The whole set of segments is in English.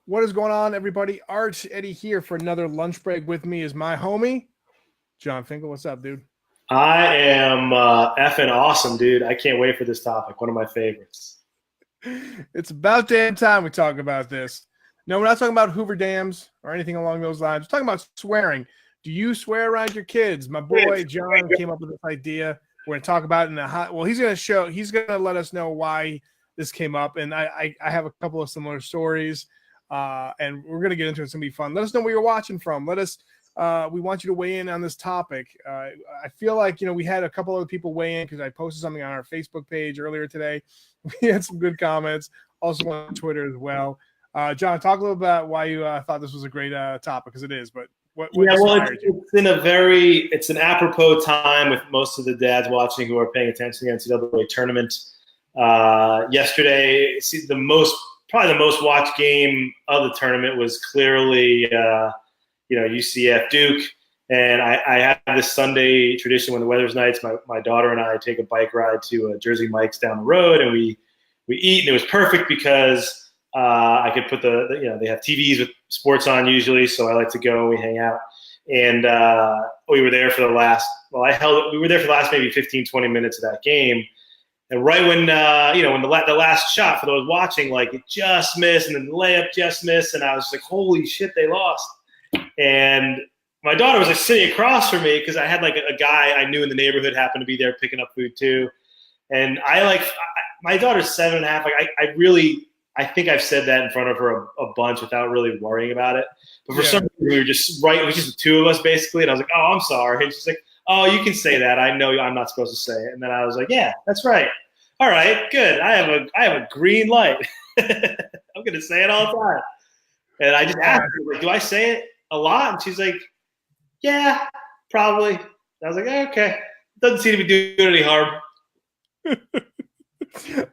What is going on, everybody? Arch Eddie here for another lunch break. With me is my homie, John Finkel. What's up, dude? I am effing awesome, dude. I can't wait for this topic. One of my favorites. It's about damn time we talk about this. No, we're not talking about Hoover Dams or anything along those lines. We're talking about swearing. Do you swear around your kids? My boy John came up with this idea. We're going to talk about it in a hot. Well, he's going to let us know why this came up. And I have a couple of similar stories. And we're going to get into it. It's going to be fun. Let us know where you're watching from. We want you to weigh in on this topic. I feel like, we had a couple other people weigh in because I posted something on our Facebook page earlier today. We had some good comments, also on Twitter as well. John, talk a little about why you thought this was a great topic, because it is. But what it's an apropos time with most of the dads watching who are paying attention to the NCAA tournament. Yesterday, probably the most watched game of the tournament was clearly UCF Duke. And I have this Sunday tradition when the weather's nice. My daughter and I take a bike ride to Jersey Mike's down the road, and we eat. And it was perfect because I could put they have TVs with sports on usually, so I like to go. We hang out, and we were there for the last. We were there for the last maybe 15, 20 minutes of that game. And right when when the last shot for those watching, like, it just missed, and then the layup just missed, and I was like, holy shit, they lost. And my daughter was sitting across from me because I had a guy I knew in the neighborhood happened to be there picking up food too. And my daughter's 7.5. I think I've said that in front of her a bunch without really worrying about it. But for some reason, we were just right. It was just the two of us basically. And I was like, oh, I'm sorry. And she's like, oh, you can say that. I know I'm not supposed to say it. And then I was like, yeah, that's right. All right, good. I have a green light. I'm going to say it all the time. And I just asked her, do I say it a lot? And she's like, yeah, probably. I was like, okay. Doesn't seem to be doing any harm.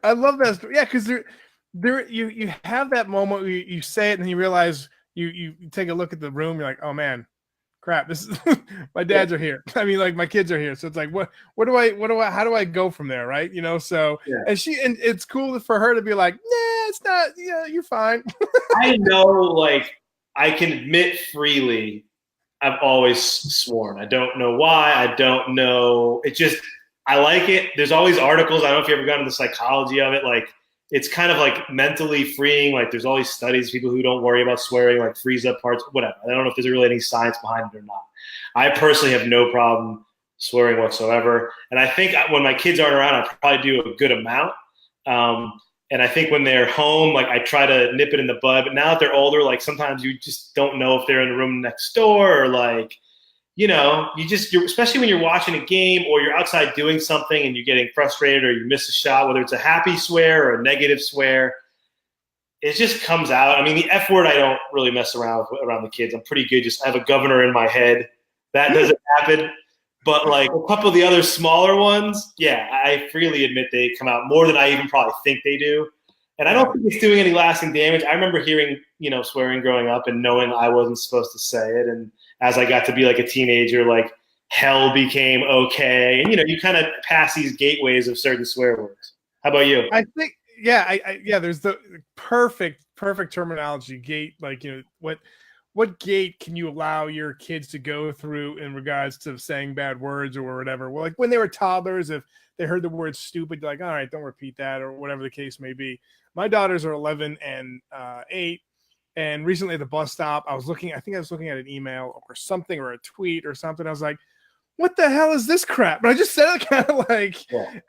I love that story. Yeah, because you have that moment where you say it and you realize you take a look at the room. You're like, oh man, crap! This is my dads are here. I mean, my kids are here. So it's like, how do I go from there, right? So and it's cool for her to be like, nah, it's not. Yeah, you're fine. I know, I can admit freely, I've always sworn. I don't know why. I don't know. I like it. There's always articles. I don't know if you ever got into the psychology of it. It's kind of mentally freeing. There's all these studies, people who don't worry about swearing, freeze up parts, whatever. I don't know if there's really any science behind it or not. I personally have no problem swearing whatsoever. And I think when my kids aren't around, I probably do a good amount. And I think when they're home, I try to nip it in the bud. But now that they're older, sometimes you just don't know if they're in the room next door or especially when you're watching a game or you're outside doing something and you're getting frustrated or you miss a shot, whether it's a happy swear or a negative swear, it just comes out. I mean, the F word, I don't really mess around the kids. I'm pretty good. Just I have a governor in my head. That doesn't happen. But a couple of the other smaller ones, yeah, I freely admit they come out more than I even probably think they do. And I don't think it's doing any lasting damage. I remember hearing, swearing growing up and knowing I wasn't supposed to say it. And as I got to be a teenager, hell became okay. And, you kind of pass these gateways of certain swear words. How about you? I think, there's the perfect terminology, gate. What gate can you allow your kids to go through in regards to saying bad words or whatever? Well, when they were toddlers, if they heard the word stupid, all right, don't repeat that, or whatever the case may be. My daughters are 11 and 8. And recently at the bus stop, I think I was looking at an email or something, or a tweet or something. I was like, what the hell is this crap? But I just said it kind of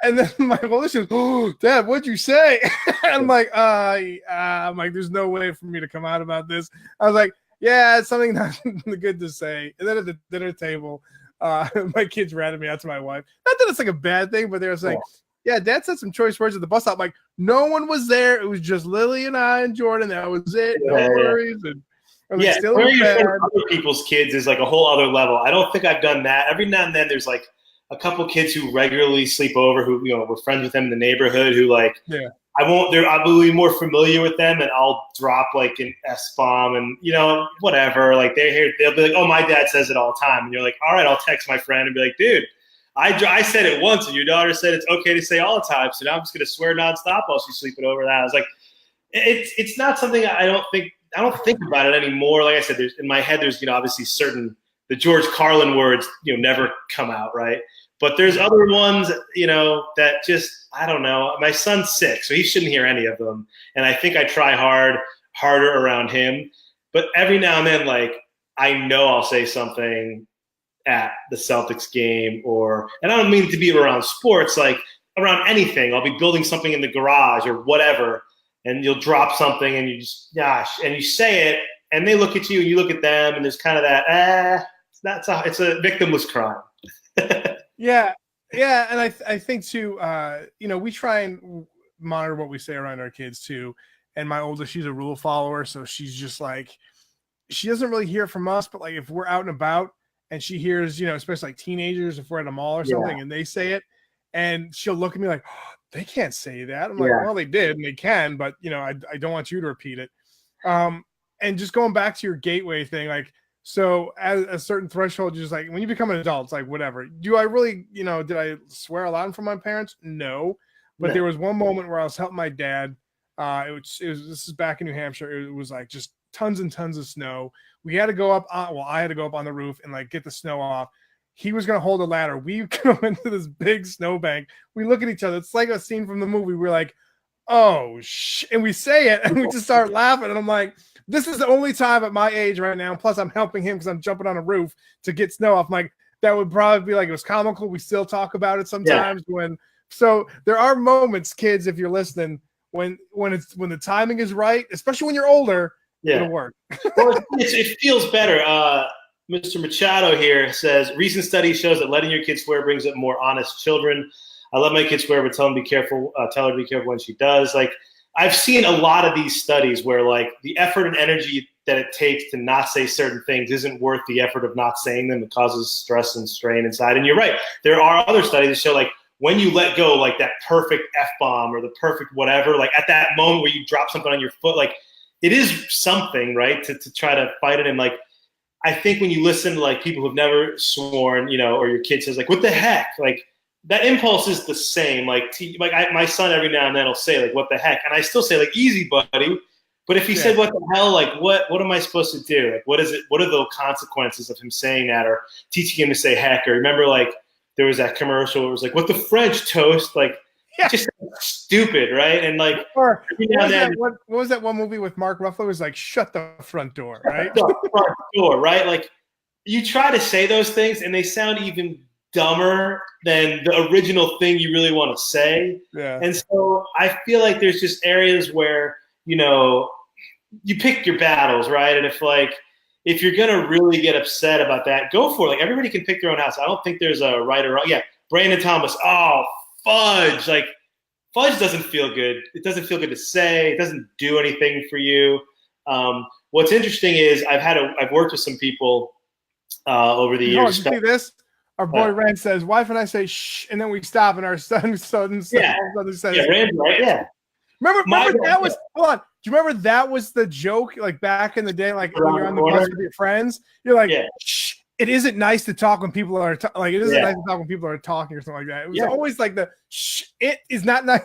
and then my oldest goes, oh, Dad, what'd you say? I'm like, there's no way for me to come out about this. I was like, yeah, it's something not good to say. And then at the dinner table, my kids ratted me out to my wife. Not that it's a bad thing, but they were saying, yeah, Dad said some choice words at the bus stop. No one was there. It was just Lily and I and Jordan. That was it. No worries. And still where you're from other people's kids is a whole other level. I don't think I've done that. Every now and then there's a couple kids who regularly sleep over who, we're friends with them in the neighborhood who I'll be more familiar with them, and I'll drop an S-bomb and, whatever. They'll be like, oh, my dad says it all the time. And you're like, all right, I'll text my friend and be like, dude, I said it once and your daughter said it's okay to say all the time. So now I'm just going to swear nonstop while she's sleeping over. That I was like, it's not something I don't think don't think about it anymore. Like I said, in my head, there's obviously the George Carlin words never come out, right? But there's other ones that just I don't know. My son's 6, so he shouldn't hear any of them. And I think I try harder around him. But every now and then, like I know I'll say something at the Celtics game, and I don't mean to be around sports, like around anything. I'll be building something in the garage or whatever, and you'll drop something and you just, gosh, and you say it, and they look at you and you look at them, and there's kind of that, it's a victimless crime. Yeah. And I think too, we try and monitor what we say around our kids too. And my oldest, she's a rule follower. So she's just like, she doesn't really hear from us, but like if we're out and about and she hears, especially like teenagers, if we're at a mall or something and they say it, and she'll look at me like, oh, they can't say that. I'm like, well, they did and they can, but I don't want you to repeat it. And just going back to your gateway thing, like, so at a certain threshold, just like when you become an adult, it's like, whatever. Do I really, did I swear a lot in front of my parents? No. But there was one moment where I was helping my dad. This is back in New Hampshire. It was like just tons and tons of snow. We had to go up. I had to go up on the roof and like get the snow off. He was going to hold a ladder. We go into this big snowbank. We look at each other. It's like a scene from the movie. We're like, oh, and we say it and we just start laughing. And I'm like, this is the only time at my age right now. Plus I'm helping him because I'm jumping on a roof to get snow off. I'm like, that would probably be like, it was comical. We still talk about it sometimes so there are moments, kids, if you're listening, when the timing is right, especially when you're older, it'll work. Well, it feels better. Mr. Machado here says, recent study shows that letting your kids swear brings up more honest children. I let my kids swear, but tell her to be careful when she does. Like, I've seen a lot of these studies where like the effort and energy that it takes to not say certain things isn't worth the effort of not saying them. It causes stress and strain inside. And you're right. There are other studies that show like when you let go, like that perfect F-bomb or the perfect whatever, like at that moment where you drop something on your foot, like it is something, right, to try to fight it. And like, I think when you listen to like people who've never sworn, or your kid says like, what the heck? Like that impulse is the same. Like, my son every now and then will say like, what the heck? And I still say like, easy, buddy. But if he said, what the hell, like what am I supposed to do? Like, what is it? What are the consequences of him saying that or teaching him to say heck? Or remember like there was that commercial where it was like, what the French toast? Like, just stupid, right? And like, what was that one movie with Mark Ruffalo? It was like, shut the front door, right? The front door, right? Like, you try to say those things, and they sound even dumber than the original thing you really want to say. Yeah. And so I feel like there's just areas where you pick your battles, right? And if you're gonna really get upset about that, go for it. Like everybody can pick their own house. I don't think there's a right or wrong. Yeah, Brandon Thomas. Oh, fudge! Like fudge doesn't feel good. It doesn't feel good to say. It doesn't do anything for you. What's interesting is I've worked with some people over the years. You see this? Our boy Rand says, "Wife and I say shh," and then we stop, and our son says, Rand, right? Yeah. Remember that was hold on. Do you remember that was the joke? Like back in the day, like when you're on the bus with your friends, you're like, shh. It isn't nice to talk when people are like. It isn't nice to talk when people are talking or something like that. It was always like the shh. It is not nice.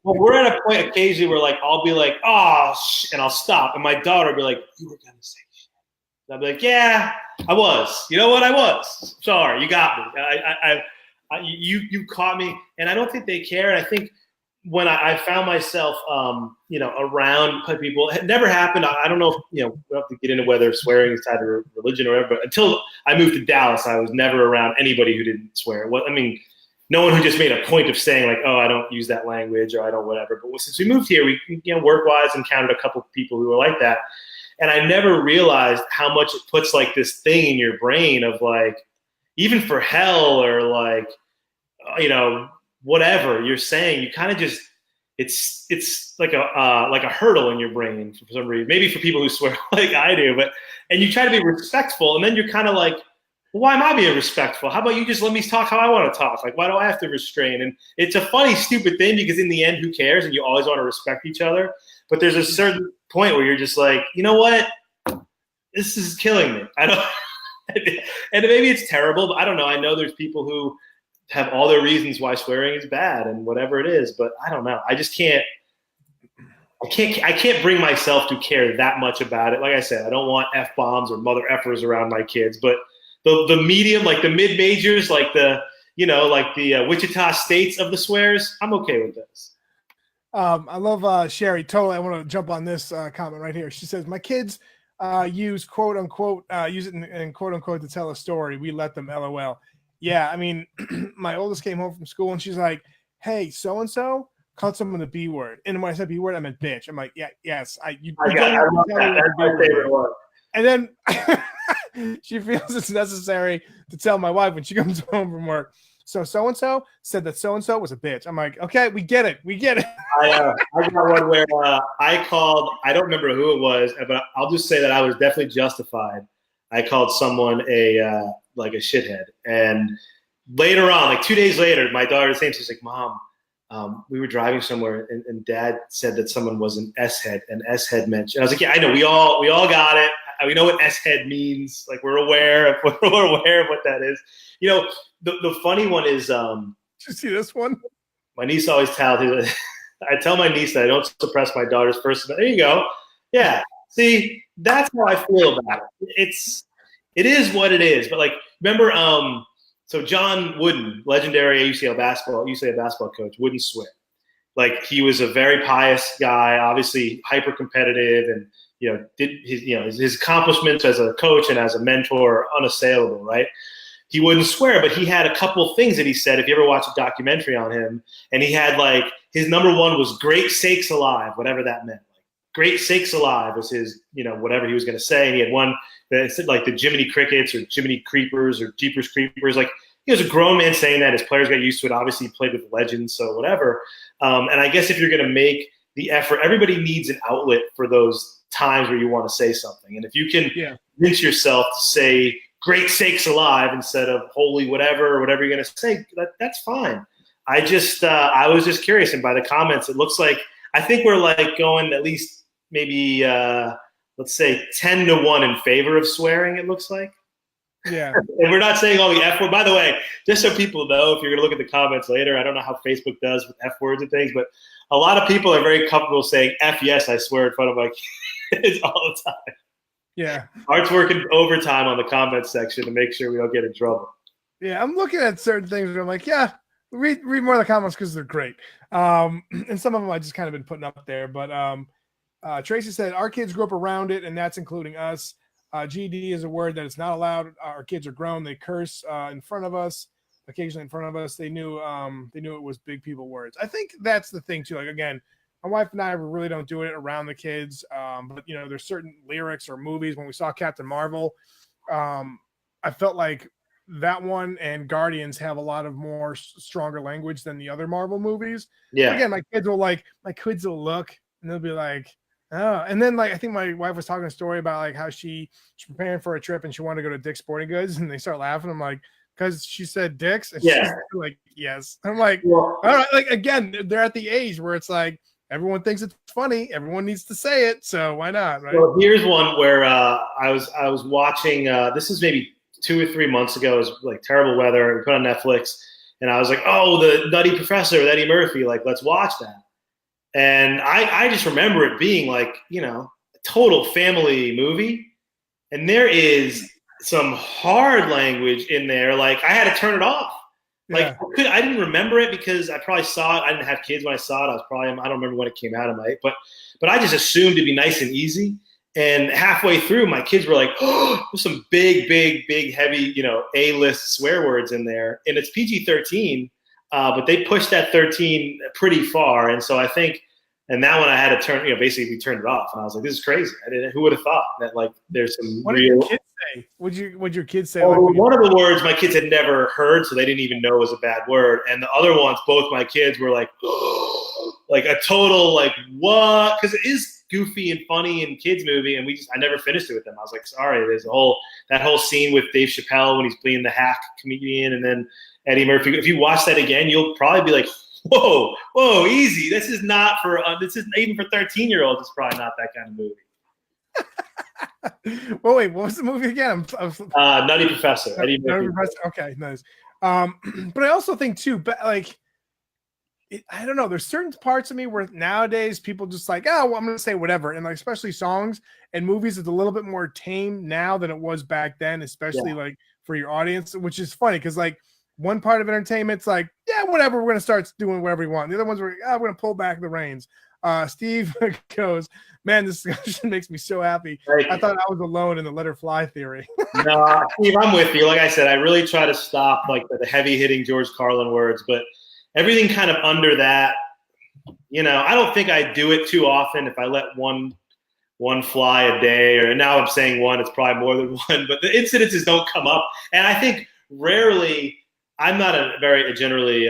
Well, we're at a point occasionally where like I'll be like, oh, shh, and I'll stop, and my daughter will be like, you were gonna say shh. And I'll be like, yeah, I was. You know what? I was. Sorry, you got me. You caught me, and I don't think they care. And I think when I found myself, around people, it never happened. I don't know if, we don't have to get into whether swearing is tied to religion or whatever, but until I moved to Dallas, I was never around anybody who didn't swear. No one who just made a point of saying like, oh, I don't use that language or I don't whatever. But since we moved here, we, work-wise encountered a couple of people who were like that. And I never realized how much it puts like this thing in your brain of like, even for hell or like, whatever you're saying, you kind of just it's like a hurdle in your brain for some reason. Maybe for people who swear like I do, and you try to be respectful, and then you're kind of like, well, why am I being respectful? How about you just let me talk how I want to talk? Like, why do I have to restrain? And it's a funny, stupid thing because in the end, who cares? And you always want to respect each other. But there's a certain point where you're just like, you know what? This is killing me. I don't. And maybe it's terrible, but I don't know. I know there's people who have all their reasons why swearing is bad and whatever it is, but I don't know. I just can't I can't bring myself to care that much about it. Like I said, I don't want F-bombs or mother effers around my kids, but the medium, like the mid majors, like the Wichita States of the swears, I'm okay with this. I love Sherry. Totally. I want to jump on this comment right here. She says, my kids use quote unquote, use it in quote unquote to tell a story. We let them LOL. Yeah. I mean, my oldest came home from school and she's like, hey, so-and-so called someone the B word. And when I said B word, I meant bitch. I'm like, yeah, yes. I love that. That's my favorite one. And then she feels it's necessary to tell my wife when she comes home from work. So-and-so said that so-and-so was a bitch. I'm like, okay, we get it. I got one where I called, I don't remember who it was, but I'll just say that I was definitely justified. I called someone a shithead. And later on, like 2 days later, my daughter, the same, she's like, Mom, we were driving somewhere and Dad said that someone was an S-head, and S-head meant. And I was like, yeah, I know. We all got it. We know what S-head means. Like we're aware of what that is. You know, the funny one is. Did you see this one? My niece always tells. I tell my niece that I don't suppress my daughter's first. There you go. Yeah. See, that's how I feel about it. It is what it is. But like, remember, so John Wooden, legendary UCLA basketball coach, wouldn't swear. Like he was a very pious guy, obviously hyper competitive, and did his accomplishments as a coach and as a mentor are unassailable, right? He wouldn't swear, but he had a couple things that he said. If you ever watch a documentary on him, and he had like his number one was "Great sakes alive," whatever that meant. Like "Great sakes alive" was his, whatever he was going to say. And he had one that said like the Jiminy Crickets or Jiminy Creepers or Jeepers Creepers. Like he was a grown man saying that. His players got used to it. Obviously, he played with legends, so whatever. And I guess if you're going to make the effort, everybody needs an outlet for those times where you want to say something. And if you can convince yourself to say "great sakes alive" instead of "holy whatever" or whatever you're going to say, that's fine. I was just curious. And by the comments, it looks like, I think we're like going at least maybe, let's say 10-1 in favor of swearing, it looks like. Yeah. And we're not saying all the F word. By the way, just so people know, if you're going to look at the comments later, I don't know how Facebook does with F words and things, but a lot of people are very comfortable saying F yes, I swear in front of my kids all the time. Yeah. Art's working overtime on the comments section to make sure we don't get in trouble. Yeah, I'm looking at certain things where I'm like, yeah, read more of the comments because they're great. And some of them I just kind of been putting up there. But Tracy said, our kids grew up around it, and that's including us. GD is a word that is not allowed. Our kids are grown. They curse in front of us, occasionally in front of us. They knew it was big people words. I think that's the thing too. Like, again, my wife and I really don't do it around the kids. But there's certain lyrics or movies. When we saw Captain Marvel, I felt like that one and Guardians have a lot of more stronger language than the other Marvel movies. Yeah. But again, my kids will look and they'll be like, oh, and then like I think my wife was talking a story about like how she's preparing for a trip and she wanted to go to Dick's Sporting Goods, and they start laughing. I'm like, because she said Dick's, and she's like, yes. I'm like, all right, like again, they're at the age where it's like everyone thinks it's funny, everyone needs to say it, so why not, right? Well, here's one where I was watching. This is maybe 2 or 3 months ago. It was like terrible weather. We put on Netflix, and I was like, oh, the Nutty Professor with Eddie Murphy. Like, let's watch that. And I just remember it being like, a total family movie. And there is some hard language in there. Like, I had to turn it off. Like, I didn't remember it because I probably saw it. I didn't have kids when I saw it. I don't remember when it came out. But I just assumed it'd be nice and easy. And halfway through, my kids were like, oh, there's some big, heavy, A-list swear words in there. And it's PG-13. But they pushed that 13 pretty far, and so I think, and that one I had to turn, basically we turned it off, and I was like, this is crazy. Who would have thought that like there's some what real. What did your kids say? What'd your kids say? Well, one of the words my kids had never heard, so they didn't even know it was a bad word, and the other ones, both my kids were like, like a total like what? Because it is goofy and funny in kids movie, and I never finished it with them. I was like, sorry, there's that whole scene with Dave Chappelle when he's playing the hack comedian, and then Eddie Murphy. If you watch that again, you'll probably be like, whoa, easy. This is not for, this isn't even for 13-year-olds. It's probably not that kind of movie. Well, wait, what was the movie again? Nutty Professor. Eddie Murphy. Okay, nice. But I also think too, like I don't know. There's certain parts of me where nowadays people just like, oh, well, I'm going to say whatever. And like, especially songs and movies, it's a little bit more tame now than it was back then, especially like for your audience, which is funny because like one part of entertainment's like, yeah, whatever. We're going to start doing whatever we want. The other ones were, we're going to pull back the reins. Steve goes, man, this discussion makes me so happy. I thought I was alone in the let her fly theory. No, Steve, I'm with you. Like I said, I really try to stop like the heavy hitting George Carlin words, but everything kind of under that, I don't think I do it too often. If I let one fly a day, or now I'm saying one, it's probably more than one, but the incidences don't come up. And I think rarely, I'm not generally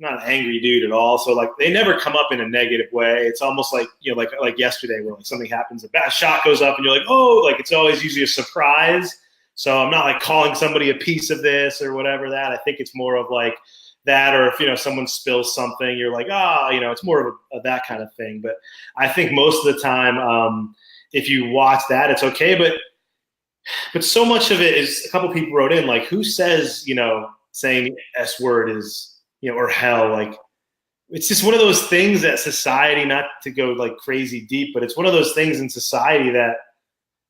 not an angry dude at all. So like they never come up in a negative way. It's almost like, like yesterday where like something happens, a bad shot goes up and you're like, oh, like it's always usually a surprise. So I'm not like calling somebody a piece of this or whatever that. I think it's more of like that, or if, someone spills something, you're like, it's more of that kind of thing. But I think most of the time, if you watch that, it's okay. But so much of it is, a couple people wrote in, like, who says, saying the S word is, or hell, like, it's just one of those things that society, not to go like crazy deep, but it's one of those things in society that,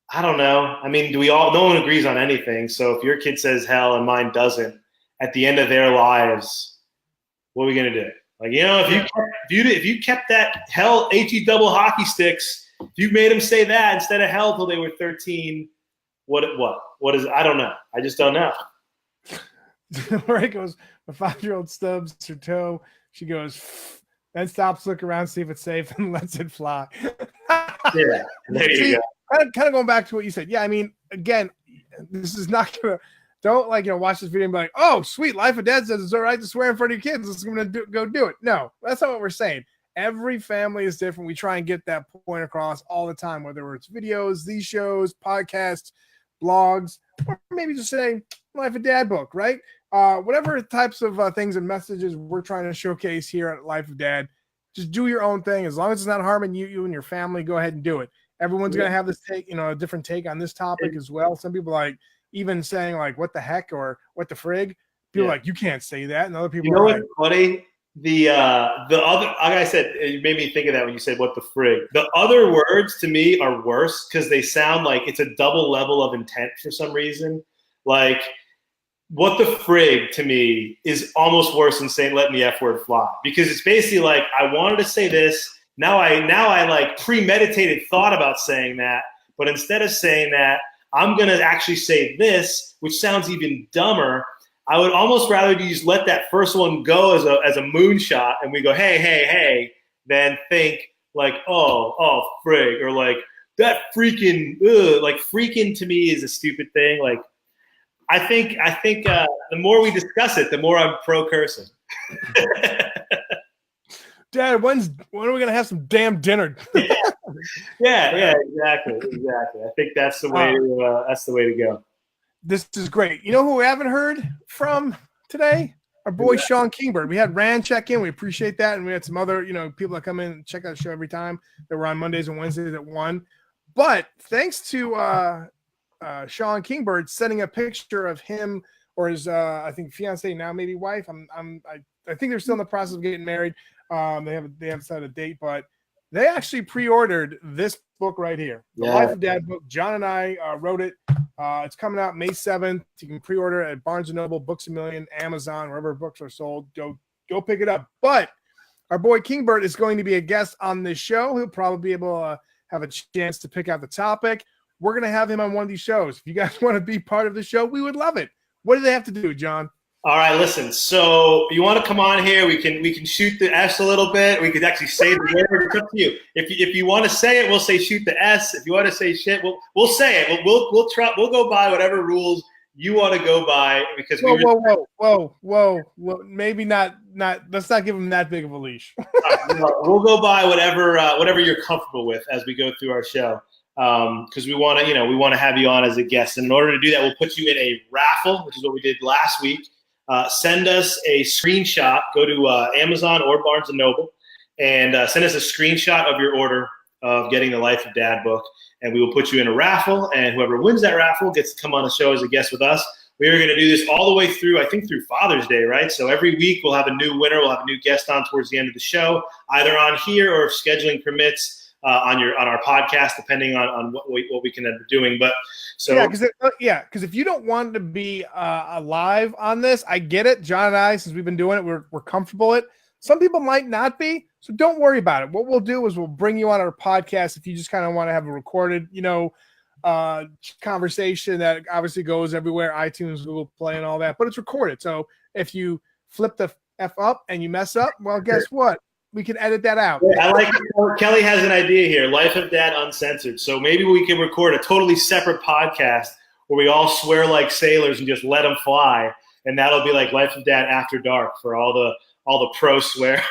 I don't know. I mean, no one agrees on anything. So if your kid says hell and mine doesn't, at the end of their lives, what are we going to do? Like, if you kept that hell, HE double hockey sticks, if you made them say that instead of hell till they were 13, what is, I don't know. I just don't know. Where it goes, my 5-year-old stubs her toe. She goes, then stops, look around, see if it's safe, and lets it fly. Yeah, there you go. Kind of going back to what you said. Yeah, I mean, again, this is not going to, don't watch this video and be like, oh, sweet, Life of Dad says it's all right to swear in front of your kids. Let's go do it. No, that's not what we're saying. Every family is different. We try and get that point across all the time, whether it's videos, these shows, podcasts, blogs, or maybe just saying Life of Dad book, right? Whatever types of things and messages we're trying to showcase here at Life of Dad, just do your own thing. As long as it's not harming you and your family, go ahead and do it. Everyone's going to have this take, a different take on this topic as well. Some people like even saying like, what the heck, or what the frig. People like, you can't say that. And other people are what's funny? The other, like I said, it made me think of that when you said what the frig. The other words to me are worse because they sound like it's a double level of intent for some reason. Like, what the frig to me is almost worse than saying letting the F word fly, because it's basically like, I wanted to say this. Now I like premeditated thought about saying that, but instead of saying that, I'm going to actually say this, which sounds even dumber. I would almost rather you just let that first one go as a moonshot, and we go, hey, than think like, oh, frig, or like that freaking, like freaking to me is a stupid thing. Like, I think the more we discuss it, the more I'm pro cursing. Dad, when are we gonna have some damn dinner? yeah, exactly. I think that's the way to go. This is great. You know who we haven't heard from today? Our boy Sean Kingbird. We had Rand check in. We appreciate that, and we had some other people that come in and check out the show every time. That we're on Mondays and Wednesdays at 1. But thanks to Sean Kingbird sending a picture of him or his I think fiance, now maybe wife. I think they're still in the process of getting married. They haven't set a date, but they actually pre-ordered this book right here, the Life of Dad book. John and I wrote it. It's coming out May 7th. You can pre-order it at Barnes & Noble, Books A Million, Amazon, wherever books are sold. Go pick it up. But our boy Kingbird is going to be a guest on this show. He'll probably be able to have a chance to pick out the topic. We're going to have him on one of these shows. If you guys want to be part of the show, we would love it. What do they have to do, John? All right, listen. So you want to come on here? We can shoot the S a little bit. We could actually say the word. It's up to you. If you want to say it, we'll say shoot the S. If you want to say shit, we'll say it. We'll try. We'll go by whatever rules you want to go by, because whoa. Maybe not. Let's not give him that big of a leash. We'll go by whatever you're comfortable with as we go through our show. Because we want to have you on as a guest, and in order to do that, we'll put you in a raffle, which is what we did last week. Send us a screenshot. Go to Amazon or Barnes & Noble and send us a screenshot of your order of getting the Life of Dad book, and we will put you in a raffle, and whoever wins that raffle gets to come on the show as a guest with us. We are going to do this all the way through, I think, through Father's Day, right? So every week we'll have a new winner. We'll have a new guest on towards the end of the show, either on here or if scheduling permits on our podcast, depending on what we can end up doing. But so because if you don't want to be alive on this, I get it. John and I, since we've been doing it, we're comfortable with it. Some people might not be, so don't worry about it. What we'll do is we'll bring you on our podcast if you just kind of want to have a recorded, conversation that obviously goes everywhere, iTunes, Google Play, and all that, but it's recorded. So if you flip the F up and you mess up, well, guess what? We can edit that out. Yeah, I like it. Kelly has an idea here, Life of Dad Uncensored. So maybe we can record a totally separate podcast where we all swear like sailors and just let them fly. And that'll be like Life of Dad After Dark for all the pro swear,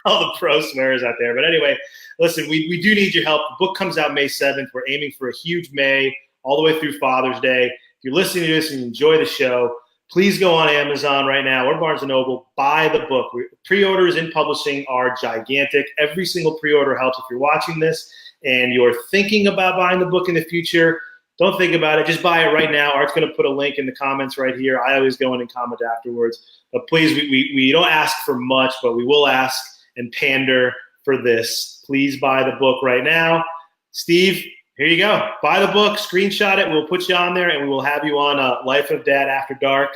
all the pro swearers out there. But anyway, listen, we do need your help. The book comes out May 7th. We're aiming for a huge May all the way through Father's Day. If you're listening to this and you enjoy the show, please go on Amazon right now or Barnes & Noble, buy the book. Pre-orders in publishing are gigantic. Every single pre-order helps. If you're watching this and you're thinking about buying the book in the future, don't think about it. Just buy it right now. Art's going to put a link in the comments right here. I always go in and comment afterwards. But please, we don't ask for much, but we will ask and pander for this. Please buy the book right now. Steve, here you go. Buy the book, screenshot it. We'll put you on there, and we will have you on Life of Dad After Dark,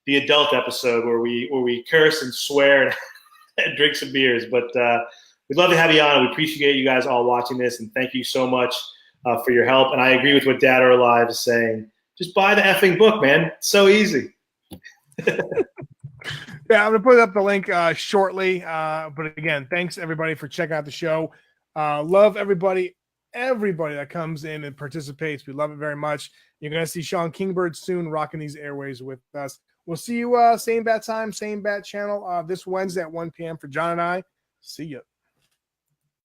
the adult episode where we curse and swear and drink some beers. But we'd love to have you on. We appreciate you guys all watching this, and thank you so much for your help. And I agree with what Dad or Alive is saying. Just buy the effing book, man. It's so easy. Yeah, I'm going to put up the link shortly. But again, thanks everybody for checking out the show. Love everybody that comes in and participates. We love it very much. You're going to see Sean Kingbird soon rocking these airways with us. We'll see you same bat time, same bat channel this Wednesday at 1 p.m. for John and I. See ya.